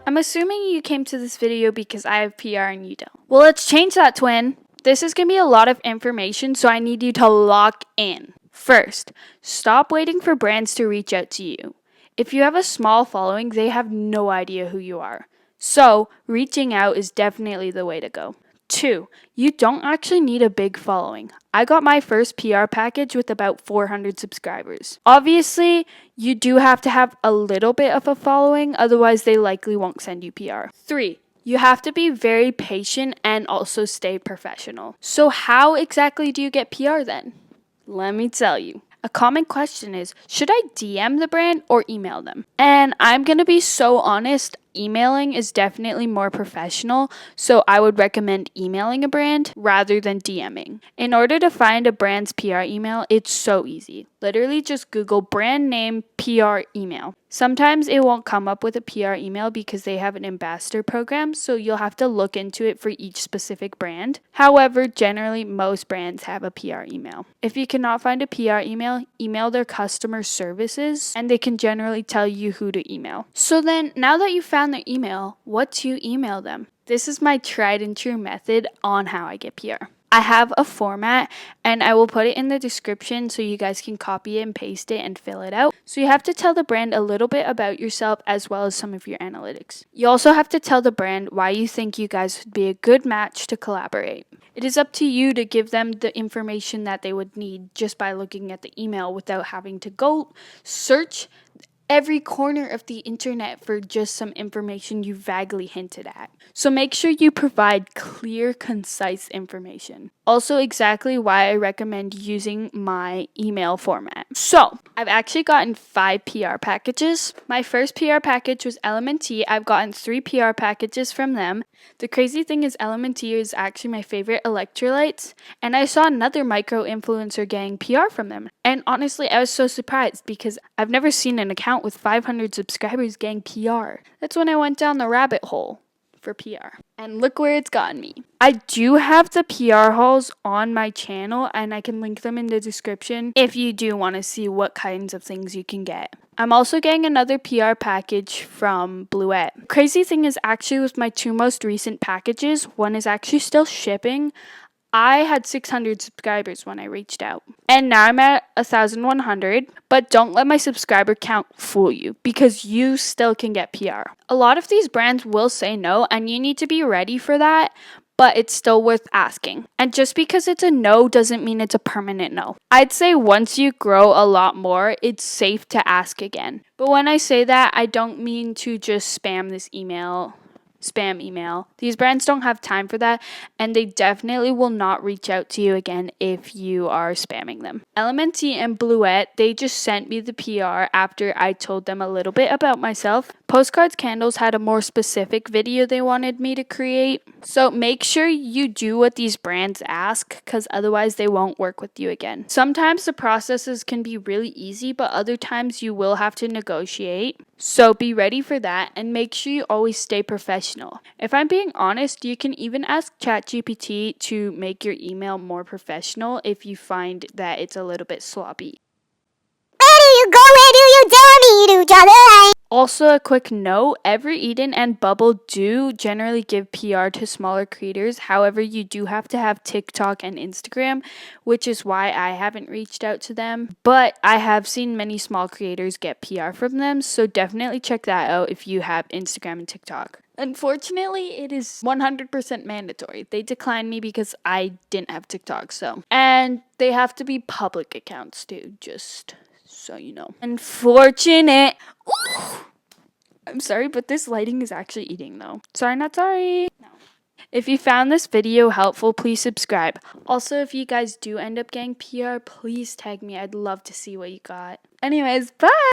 I'm assuming you came to this video because I have PR and you don't. Well, let's change that, twin. This is going to be a lot of information, so I need you to lock in. First, stop waiting for brands to reach out to you. If you have a small following, they have no idea who you are. So, reaching out is definitely the way to go. 2, you don't actually need a big following. I got my first PR package with about 400 subscribers. Obviously, you do have to have a little bit of a following, otherwise they likely won't send you PR. 3, you have to be very patient and also stay professional. So how exactly do you get PR then? Let me tell you. A common question is, should I DM the brand or email them? And I'm going to be so honest, emailing is definitely more professional, so I would recommend emailing a brand rather than DMing. In order to find a brand's PR email, it's so easy. Literally just Google brand name PR email. Sometimes it won't come up with a PR email because they have an ambassador program, so you'll have to look into it for each specific brand. However, generally most brands have a PR email. If you cannot find a PR email, email their customer services and they can generally tell you who to email. So then, now that you found their email, what do you email them? This is my tried and true method on how I get PR. I have a format and I will put it in the description so you guys can copy it and paste it and fill it out. So you have to tell the brand a little bit about yourself as well as some of your analytics. You also have to tell the brand why you think you guys would be a good match to collaborate. It is up to you to give them the information that they would need just by looking at the email without having to go search every corner of the internet for just some information you vaguely hinted at. So make sure you provide clear, concise information. Also, exactly why I recommend using my email format. So, I've actually gotten 5 PR packages. My first PR package was lmnt. I've gotten 3 PR packages from them. The crazy thing is lmnt is actually my favorite electrolytes, and I saw another micro-influencer getting PR from them. And honestly, I was so surprised because I've never seen an account with 500 subscribers getting PR. That's when I went down the rabbit hole for PR. And look where it's gotten me. I do have the PR hauls on my channel and I can link them in the description if you do want to see what kinds of things you can get. I'm also getting another PR package from Bleuet. Crazy thing is, actually with my 2 most recent packages, one is actually still shipping. I had 600 subscribers when I reached out. And now I'm at 1,100. But don't let my subscriber count fool you, because you still can get PR. A lot of these brands will say no, and you need to be ready for that. But it's still worth asking. And just because it's a no doesn't mean it's a permanent no. I'd say once you grow a lot more, it's safe to ask again. But when I say that, I don't mean to just spam email. These brands don't have time for that, and they definitely will not reach out to you again if you are spamming them. lmnt and Bleuet, they just sent me the PR after I told them a little bit about myself. Postcards Candles had a more specific video they wanted me to create. So make sure you do what these brands ask, because otherwise they won't work with you again. Sometimes the processes can be really easy, but other times you will have to negotiate. So be ready for that, and make sure you always stay professional. If I'm being honest, you can even ask ChatGPT to make your email more professional if you find that it's a little bit sloppy. Where do you go? Where do you tell me to Johnny? Also, a quick note, Every Eden and Bubble do generally give PR to smaller creators. However, you do have to have TikTok and Instagram, which is why I haven't reached out to them. But I have seen many small creators get PR from them, so definitely check that out if you have Instagram and TikTok. Unfortunately, it is 100% mandatory. They declined me because I didn't have TikTok, so. And they have to be public accounts too, just so you know. Unfortunate. Ooh. I'm sorry, but this lighting is actually eating though. Sorry, not sorry. No. If you found this video helpful, please subscribe. Also, if you guys do end up getting PR, please tag me. I'd love to see what you got. Anyways, bye!